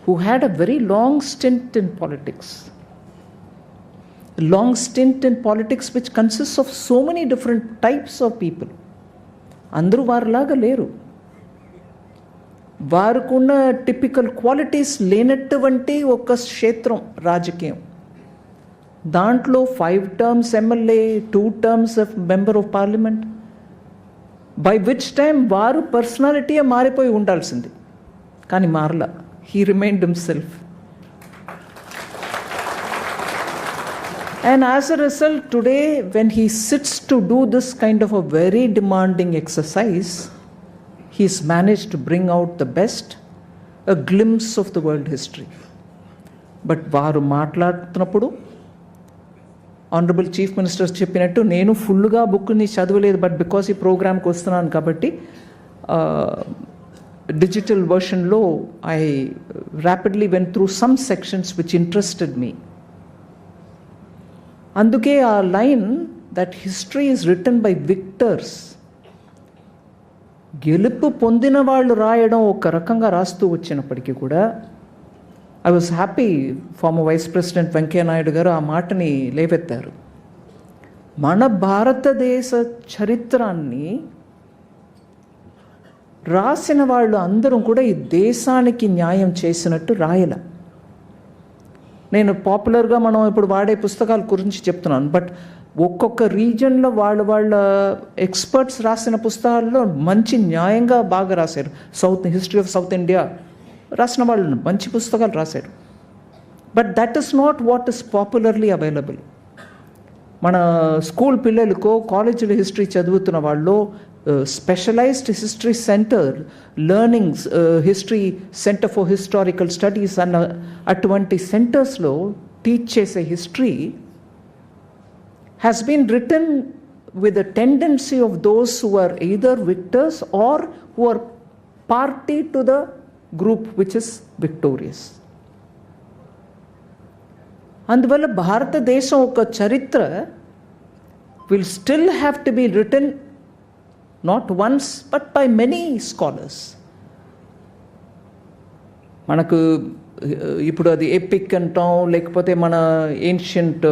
who had a very long stint in politics. A long stint in politics which consists of so many different types of people. అందరూ వారిలాగా లేరు. వారికున్న typical qualities లేనటువంటి ఒక క్షేత్రం రాజకీయం. దాంట్లో 5 terms MLA, 2 terms of member of Parliament, by which time వారు పర్సనాలిటీయే మారిపోయి ఉండాల్సింది. కానీ మారలా. He remained himself. And as a result, today, when he sits to do this kind of a very demanding exercise, he's managed to bring out the best, a glimpse of the world history. But varu maatladutunnappudu, Honorable Chief Minister చెప్పినట్టు నేను ఫుల్గా బుక్ని చదవలేదు, but because ఈ ప్రోగ్రామ్కి వస్తున్నాను కాబట్టి digital వర్షన్లో I rapidly went through some sections which interested me. అందుకే ఆ line that history is written by victors, గెలుపు పొందిన వాళ్ళు రాయడం ఒక రకంగా రాస్తూ వచ్చినప్పటికీ కూడా I was happy former vice president Venkaiah Naidu garu ఆ మాటని లేవెత్తారు. మన భారతదేశ చరిత్రాన్ని రాసిన వాళ్ళు అందరం కూడా ఈ దేశానికి న్యాయం చేసినట్టు రాయల. నేను పాపులర్గా మనం ఇప్పుడు వాడే పుస్తకాల గురించి చెప్తున్నాను, బట్ ఒక్కొక్క రీజన్లో వాళ్ళ ఎక్స్పర్ట్స్ రాసిన పుస్తకాల్లో మంచి న్యాయంగా బాగా రాశారు. హిస్టరీ ఆఫ్ సౌత్ ఇండియా రాసిన వాళ్ళు మంచి పుస్తకాలు రాశారు. But that is not what is popularly available. మన స్కూల్ పిల్లలకో కాలేజీలో హిస్టరీ చదువుతున్న వాళ్ళు specialised history centre, learnings history centre for historical studies అన్న అటువంటి సెంటర్స్లో టీచ్ చేసే history has been written with a tendency of those who are either victors or who are party to the group which is victorious. అందువల్ల భారతదేశం ఒక చరిత్ర will still have to be written not once but by many scholars. మనకు ఇప్పుడు అది epic అంటాం, లేకపోతే మన ఏన్షియంట్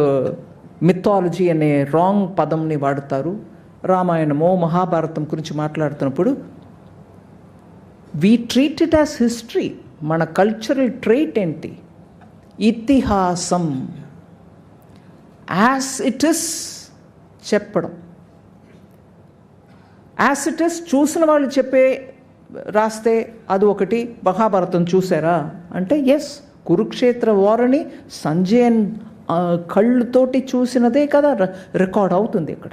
మిథాలజీ అనే రాంగ్ పదంని వాడతారు. రామాయణమో మహాభారతం గురించి మాట్లాడుతున్నప్పుడు we treat it as history. మన కల్చరల్ ట్రైట్ ఏంటి? ఇతిహాసం యాజ్ ఇట్ ఇస్ చెప్పడం. యాజ్ ఇట్ ఇస్ చూసిన వాళ్ళు చెప్పే రాస్తే అది ఒకటి. మహాభారతం చూసారా అంటే ఎస్, కురుక్షేత్ర వారని సంజయన్ కళ్ళతోటి చూసినదే కదా రికార్డ్ అవుతుంది. ఇక్కడ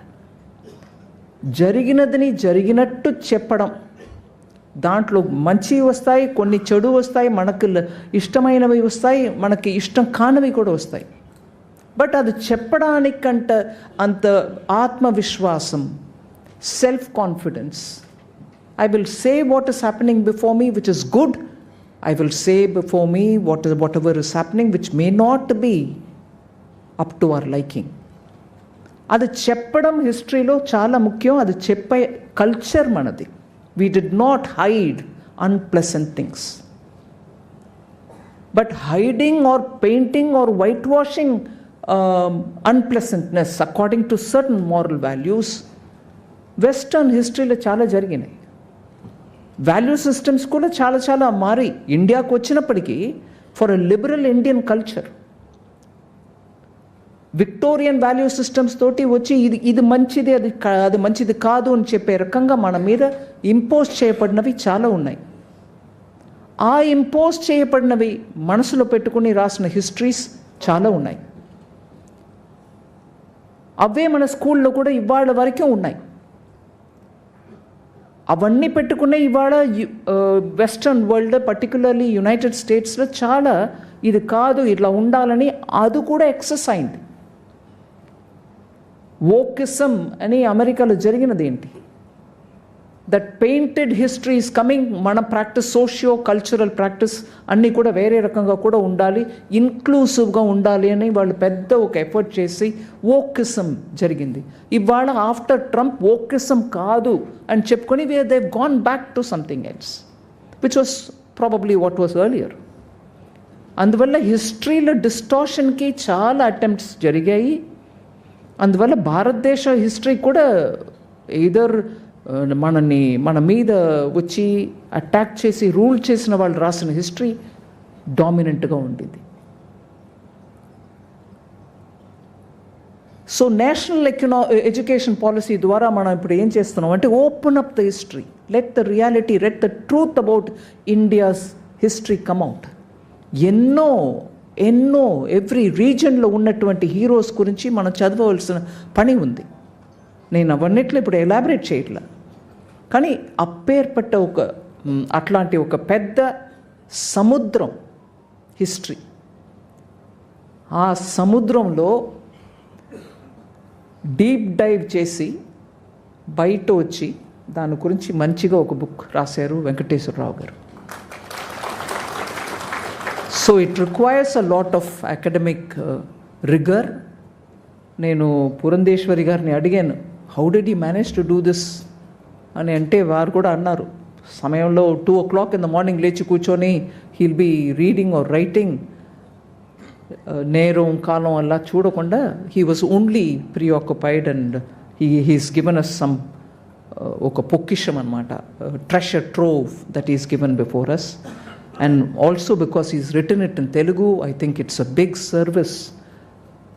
జరిగినదని జరిగినట్టు చెప్పడం, దాంట్లో మంచి వస్తాయి, కొన్ని చెడు వస్తాయి, మనకు ఇష్టమైనవి వస్తాయి, మనకి ఇష్టం కానివి కూడా వస్తాయి. బట్ అది చెప్పడానికంట అంత ఆత్మవిశ్వాసం, self confidence. I will say what is happening before me which is good. I will say before me whatever is happening which may not be up to our liking. అది చెప్పడం హిస్టరీలో చాలా ముఖ్యం. అది చెప్పే కల్చర్ మనది. We did not hide unpleasant things. But hiding or painting or whitewashing unpleasantness according to certain moral values, western హిస్టరీలో చాలా జరిగినాయి. వాల్యూ సిస్టమ్స్ కూడా చాలా మారి ఇండియాకు వచ్చినప్పటికీ for a liberal Indian culture Victorian value systems తోటి వచ్చి ఇది మంచిది, అది మంచిది కాదు అని చెప్పే రకంగా మన మీద ఇంపోజ్ చేయబడినవి చాలా ఉన్నాయి. ఆ ఇంపోజ్ చేయబడినవి మనసులో పెట్టుకుని రాసిన హిస్టరీస్ చాలా ఉన్నాయి. అవే మన స్కూల్లో కూడా ఇవాళ వరకే ఉన్నాయి. అవన్నీ పెట్టుకునే ఇవాళ వెస్టర్న్ వరల్డ్, పర్టికులర్లీ యునైటెడ్ స్టేట్స్లో చాలా ఇది కాదు ఇట్లా ఉండాలని అది కూడా ఎక్సెస్ అయింది. వోకిజం అని అమెరికాలో జరిగినది ఏంటి? That painted history is coming. మన ప్రాక్టీస్, సోషియో కల్చరల్ ప్రాక్టీస్ అన్నీ కూడా వేరే రకంగా కూడా ఉండాలి, ఇన్క్లూసివ్గా ఉండాలి అని వాళ్ళు పెద్ద ఒక ఎఫర్ట్ చేసి వోకిజం జరిగింది. ఇవాళ ఆఫ్టర్ ట్రంప్ వోకిజం కాదు అని చెప్పుకొని they gone back to something else which was probably what was earlier. అందువల్ల హిస్టరీలో డిస్టార్షన్కి చాలా అటెంప్ట్స్ జరిగాయి. అందువల్ల భారతదేశ హిస్టరీ కూడా ఎయిదర్ మన మీద వచ్చి అటాక్ చేసి రూల్ చేసిన వాళ్ళు రాసిన హిస్టరీ డామినెంట్గా ఉండేది. సో నేషనల్ ఎడ్యుకేషన్ పాలసీ ద్వారా మనం ఇప్పుడు ఏం చేస్తున్నాం అంటే open up the history, let the reality, let the truth about India's history come out. ఎన్నో ఎవ్రీ రీజన్లో ఉన్నటువంటి హీరోస్ గురించి మనం చదవవలసిన పని ఉంది. నేను అవన్నిట్లో ఇప్పుడు ఎలాబరేట్ చేయట్లా, కానీ అప్పేర్పట్ట అట్లాంటి ఒక పెద్ద సముద్రం హిస్టరీ. ఆ సముద్రంలో డీప్ డైవ్ చేసి బయట వచ్చి దాని గురించి మంచిగా ఒక బుక్ రాశారు వెంకటేశ్వరరావు గారు. So it requires a lot of academic రిగర్. నేను పురంధేశ్వరి గారిని అడిగాను, how did you manage to do this అని. అంటే వారు కూడా అన్నారు, సమయంలో 2 o'clock in the morning లేచి కూర్చొని he'll be reading or writing, నేరం కాలం అలా చూడకుండా he was only preoccupied and he's given us some ఒక పొక్కిషం అనమాట, treasure trove that is given before us. And also because is written it in Telugu, I think it's a big service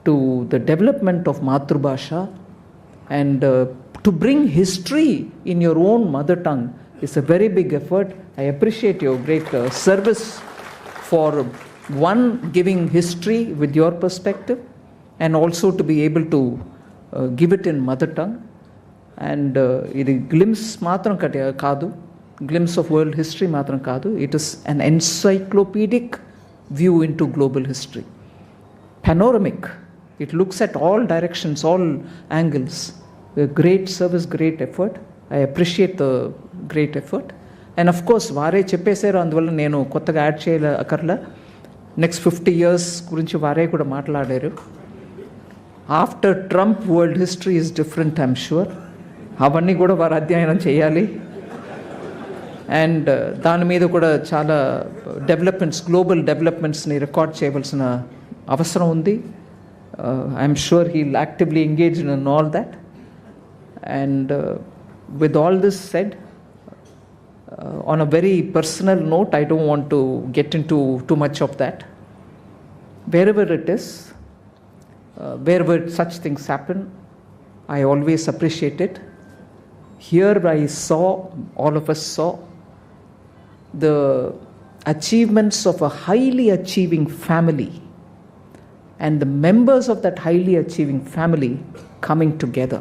to the development of మాతృభాష. And to bring history in your own mother tongue is a very big effort. I appreciate your great service for giving history with your perspective, and also to be able to give it in mother tongue. And ఇది glimpse matram kaadu, glimpse of world history matram kaadu, it is an encyclopedic view into global history, panoramic. It looks at all directions, all angles. A great service, great effort. I appreciate the great effort. And of course, వారే చెప్పేశారు, అందువల్ల నేను కొత్తగా add చేయక్కర్లా. Next 50 years గురించి వారే కూడా మాట్లాడారు. After Trump world history is different, I'm sure. అవన్నీ కూడా వారు అధ్యయనం చేయాలి. అండ్ దాని మీద కూడా చాలా డెవలప్మెంట్స్, గ్లోబల్ డెవలప్మెంట్స్ని రికార్డ్ చేయవలసిన అవసరం ఉంది. I'm sure he'll actively engage in all that. And with all this said, on a very personal note, I don't want to get into too much of that. Wherever it is, wherever such things happen, I always appreciate it. Here all of us saw the achievements of a highly achieving family, and the members of that highly achieving family coming together.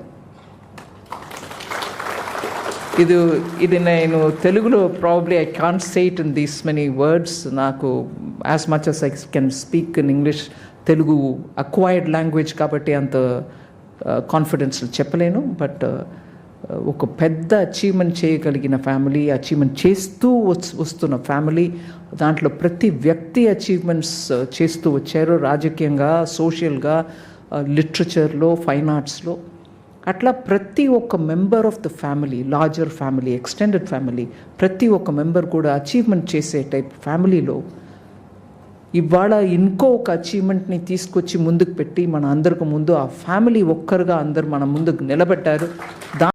ఇది నేను తెలుగులో probably I can't say it in these many words. నాకు as much as I can speak in English, Telugu acquired language కాబట్టి అంత confidence చెప్పలేను. But ఒక పెద్ద achievement చేయగలిగిన ఫ్యామిలీ, అచీవ్మెంట్ చేస్తూ వస్తున్న ఫ్యామిలీ, దాంట్లో ప్రతి వ్యక్తి అచీవ్మెంట్స్ చేస్తూ వచ్చారు, రాజకీయంగా, సోషల్గా, లిటరేచర్లో, ఫైన్ ఆర్ట్స్లో. అట్లా ప్రతి ఒక్క member of the family, larger family, extended family, ప్రతి ఒక్క మెంబర్ కూడా అచీవ్మెంట్ చేసే టైప్ ఫ్యామిలీలో ఇవాళ ఇంకో ఒక అచీవ్మెంట్ని తీసుకొచ్చి ముందుకు పెట్టి మన అందరికి ముందు ఆ ఫ్యామిలీ ఒక్కరుగా అందరు మన ముందుకు నిలబెట్టారు.